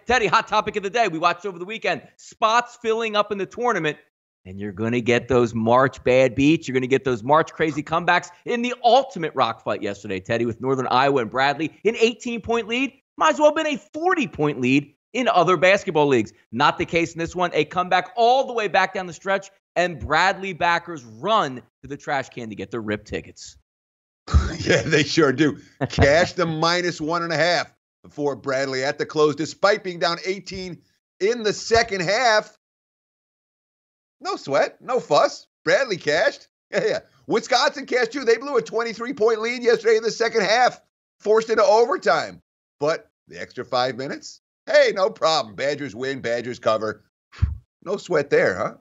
Teddy, hot topic of the day. We watched over the weekend. Spots filling up in the tournament. And you're going to get those March bad beats. You're going to get those March crazy comebacks in the ultimate rock fight yesterday, Teddy, with Northern Iowa and Bradley. An 18-point lead. Might as well have been a 40-point lead in other basketball leagues. Not the case in this one. A comeback all the way back down the stretch. And Bradley backers run to the trash can to get their RIP tickets. Yeah, they sure do. Cash the -1.5 for Bradley at the close, despite being down 18 in the second half. No sweat, no fuss. Bradley cashed. Yeah. Wisconsin cashed too. They blew a 23-point lead yesterday in the second half, forced into overtime. But the extra 5 minutes, hey, no problem. Badgers win, Badgers cover. No sweat there, huh?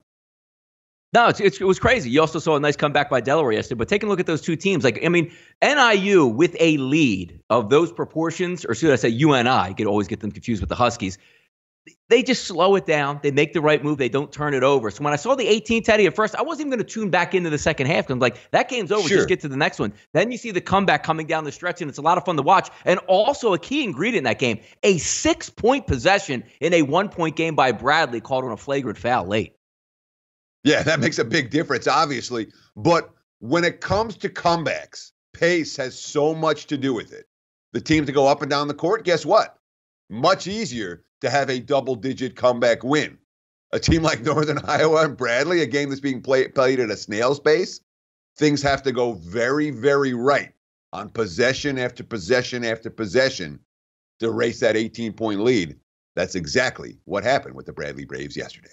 No, it was crazy. You also saw a nice comeback by Delaware yesterday. But taking a look at those two teams, NIU with a lead of those proportions, or should I say UNI, I could always get them confused with the Huskies. They just slow it down. They make the right move. They don't turn it over. So when I saw the 18, Teddy, at first, I wasn't even going to tune back into the second half because I'm like, that game's over. Sure. Just get to the next one. Then you see the comeback coming down the stretch, and it's a lot of fun to watch. And also a key ingredient in that game, a 6-point possession in a 1-point game by Bradley called on a flagrant foul late. Yeah, that makes a big difference, obviously. But when it comes to comebacks, pace has so much to do with it. The team to go up and down the court, guess what? Much easier to have a double-digit comeback win. A team like Northern Iowa and Bradley, a game that's being played at a snail's pace, things have to go very, very right on possession after possession after possession to race that 18-point lead. That's exactly what happened with the Bradley Braves yesterday.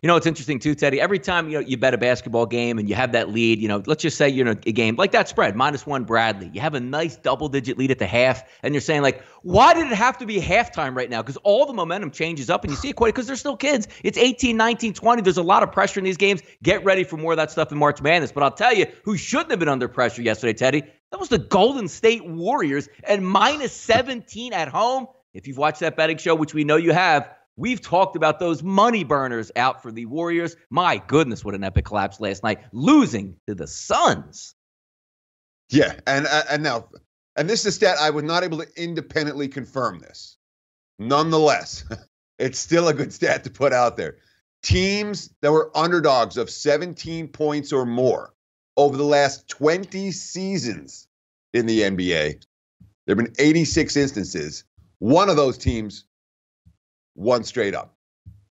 You know, it's interesting too, Teddy. Every time you bet a basketball game and you have that lead, let's just say you're in a game like that spread, -1 Bradley. You have a nice double-digit lead at the half, and you're saying, why did it have to be halftime right now? Because all the momentum changes up, and you see it quite because they're still kids. It's 18, 19, 20. There's a lot of pressure in these games. Get ready for more of that stuff in March Madness. But I'll tell you who shouldn't have been under pressure yesterday, Teddy. That was the Golden State Warriors and -17 at home. If you've watched that betting show, which we know you have, we've talked about those money burners out for the Warriors. My goodness, what an epic collapse last night, losing to the Suns. Yeah, and this is a stat I was not able to independently confirm this. Nonetheless, it's still a good stat to put out there. Teams that were underdogs of 17 points or more over the last 20 seasons in the NBA, there have been 86 instances. One of those teams won straight up.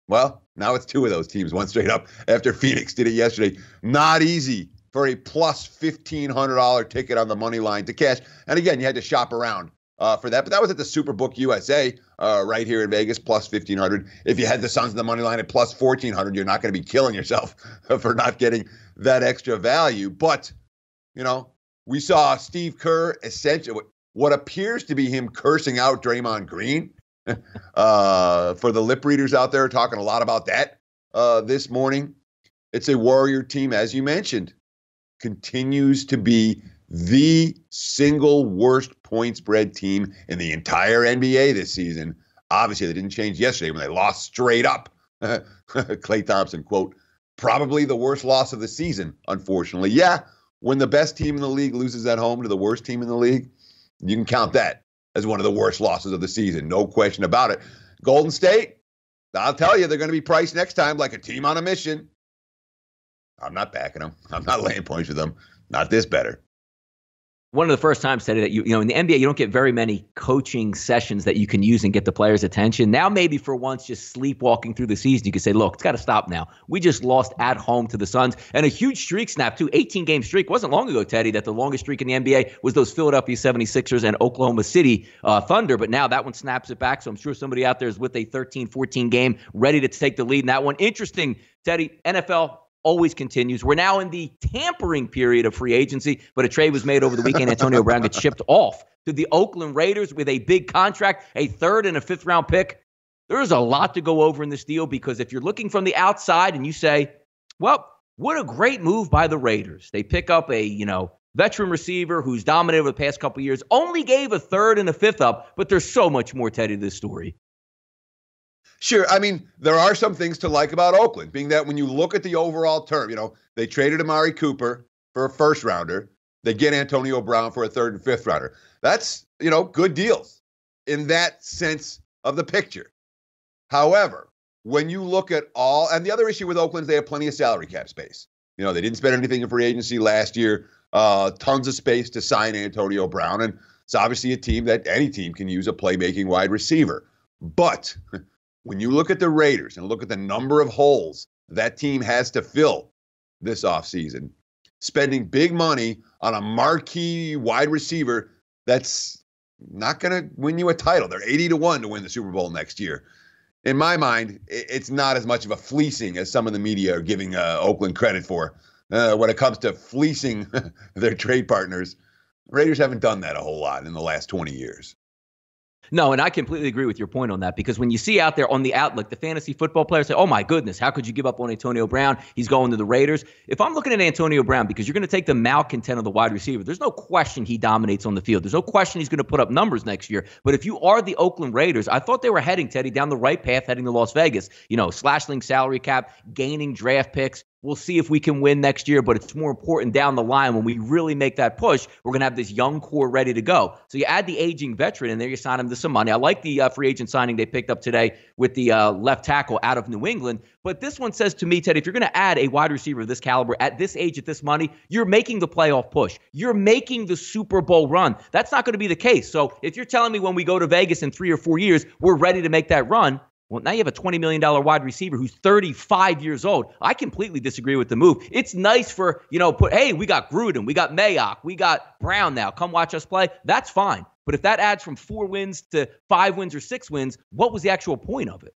Well, now it's 2 of those teams won straight up after Phoenix did it yesterday. Not easy for a plus $1,500 ticket on the money line to cash. And again, you had to shop around for that. But that was at the Superbook USA right here in Vegas, plus $1,500. If you had the Suns in the money line at plus $1,400, you're not going to be killing yourself for not getting that extra value. But, we saw Steve Kerr essentially what appears to be him cursing out Draymond Green. For the lip readers out there talking a lot about that this morning. It's a Warrior team, as you mentioned, continues to be the single worst point spread team in the entire NBA this season. Obviously, they didn't change yesterday when they lost straight up. Klay Thompson, quote, probably the worst loss of the season, unfortunately. Yeah, when the best team in the league loses at home to the worst team in the league, you can count that as one of the worst losses of the season. No question about it. Golden State, I'll tell you, they're going to be priced next time like a team on a mission. I'm not backing them. I'm not laying points with them. Not this better. One of the first times, Teddy, that in the NBA, you don't get very many coaching sessions that you can use and get the players' attention. Now, maybe for once, just sleepwalking through the season, you could say, look, it's got to stop now. We just lost at home to the Suns. And a huge streak snap, too. 18-game streak. Wasn't long ago, Teddy, that the longest streak in the NBA was those Philadelphia 76ers and Oklahoma City Thunder. But now that one snaps it back. So I'm sure somebody out there is with a 13-14 game ready to take the lead in that one. Interesting, Teddy, NFL always continues. We're now in the tampering period of free agency, but a trade was made over the weekend. Antonio Brown gets shipped off to the Oakland Raiders with a big contract, a 3rd and a 5th round pick. There's a lot to go over in this deal because if you're looking from the outside and you say, well, what a great move by the Raiders. They pick up a, veteran receiver who's dominated over the past couple of years, only gave a 3rd and a 5th up, but there's so much more, Teddy, to this story. Sure. I mean, there are some things to like about Oakland, being that when you look at the overall term, they traded Amari Cooper for a 1st rounder. They get Antonio Brown for a 3rd and 5th rounder. That's, good deals in that sense of the picture. However, when you look at all, and the other issue with Oakland is they have plenty of salary cap space. You know, they didn't spend anything in free agency last year, tons of space to sign Antonio Brown, and it's obviously a team that any team can use a playmaking wide receiver. But when you look at the Raiders and look at the number of holes that team has to fill this offseason, spending big money on a marquee wide receiver that's not going to win you a title. They're 80-1 to win the Super Bowl next year. In my mind, it's not as much of a fleecing as some of the media are giving Oakland credit for. When it comes to fleecing their trade partners, Raiders haven't done that a whole lot in the last 20 years. No, and I completely agree with your point on that, because when you see out there on the outlook, the fantasy football players say, oh my goodness, how could you give up on Antonio Brown? He's going to the Raiders. If I'm looking at Antonio Brown, because you're going to take the malcontent of the wide receiver, there's no question he dominates on the field. There's no question he's going to put up numbers next year. But if you are the Oakland Raiders, I thought they were heading, Teddy, down the right path, heading to Las Vegas. You know, slashing salary cap, gaining draft picks. We'll see if we can win next year, but it's more important down the line when we really make that push. We're going to have this young core ready to go. So you add the aging veteran in there, you sign him to some money. I like the free agent signing they picked up today with the left tackle out of New England. But this one says to me, Ted, if you're going to add a wide receiver of this caliber at this age, at this money, you're making the playoff push. You're making the Super Bowl run. That's not going to be the case. So if you're telling me when we go to Vegas in 3 or 4 years, we're ready to make that run, well, now you have a $20 million wide receiver who's 35 years old. I completely disagree with the move. It's nice for, hey, we got Gruden, we got Mayock, we got Brown now. Come watch us play. That's fine. But if that adds from 4 wins to 5 wins or 6 wins, what was the actual point of it?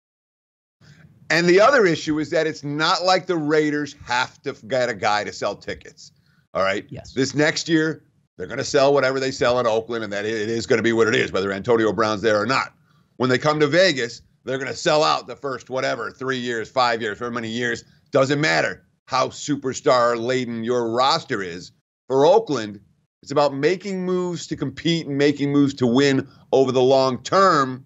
And the other issue is that it's not like the Raiders have to get a guy to sell tickets. All right? Yes. This next year, they're going to sell whatever they sell in Oakland, and that it is going to be what it is, whether Antonio Brown's there or not. When they come to Vegas, they're going to sell out the first, 3 years, 5 years, however many years. Doesn't matter how superstar-laden your roster is. For Oakland, it's about making moves to compete and making moves to win over the long term.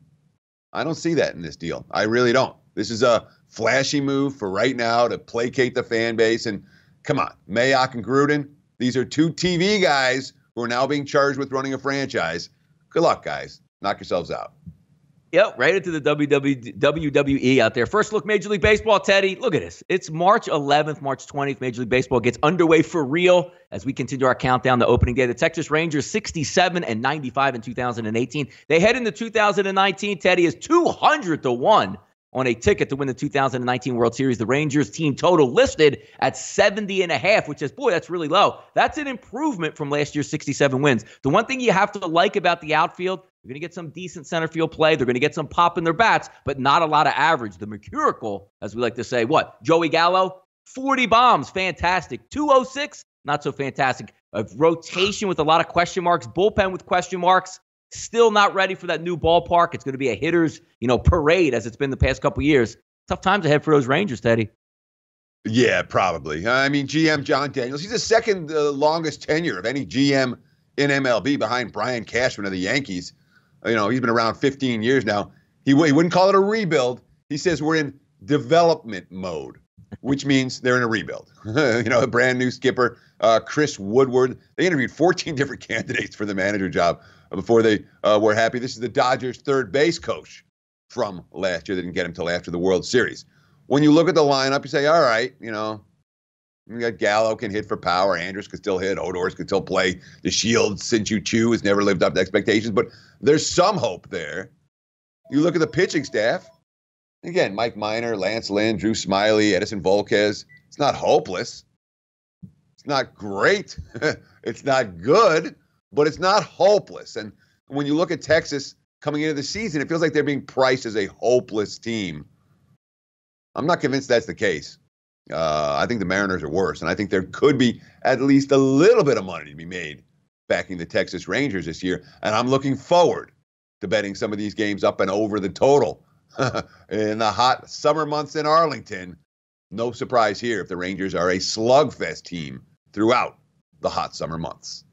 I don't see that in this deal. I really don't. This is a flashy move for right now to placate the fan base. And come on, Mayock and Gruden, these are 2 TV guys who are now being charged with running a franchise. Good luck, guys. Knock yourselves out. Yep, right into the WWE out there. First look, Major League Baseball, Teddy. Look at this. It's March 11th, March 20th. Major League Baseball gets underway for real as we continue our countdown to opening day. The Texas Rangers, 67 and 95 in 2018. They head into 2019, Teddy, is 200-1 on a ticket to win the 2019 World Series. The Rangers team total listed at 70.5, which is, boy, that's really low. That's an improvement from last year's 67 wins. The one thing you have to like about the outfield, you're going to get some decent center field play. They're going to get some pop in their bats, but not a lot of average. The Mercurial, as we like to say, what? Joey Gallo, 40 bombs, fantastic. 206, not so fantastic. A rotation with a lot of question marks, bullpen with question marks. Still not ready for that new ballpark. It's going to be a hitter's, parade as it's been the past couple of years. Tough times ahead for those Rangers, Teddy. Yeah, probably. I mean, GM John Daniels, he's the second longest tenure of any GM in MLB behind Brian Cashman of the Yankees. He's been around 15 years now. He wouldn't call it a rebuild. He says we're in development mode, which means they're in a rebuild. A brand new skipper, Chris Woodward. They interviewed 14 different candidates for the manager job before they were happy. This is the Dodgers' third base coach from last year. They didn't get him until after the World Series. When you look at the lineup, you say, all right, you got Gallo can hit for power. Andrus can still hit. Odors can still play. The Shield, since you chew, has never lived up to expectations. But there's some hope there. You look at the pitching staff. Again, Mike Minor, Lance Lynn, Drew Smyly, Edison Volquez. It's not hopeless. It's not great. It's not good, but it's not hopeless. And when you look at Texas coming into the season, it feels like they're being priced as a hopeless team. I'm not convinced that's the case. I think the Mariners are worse, and I think there could be at least a little bit of money to be made backing the Texas Rangers this year, and I'm looking forward to betting some of these games up and over the total in the hot summer months in Arlington. No surprise here if the Rangers are a slugfest team throughout the hot summer months.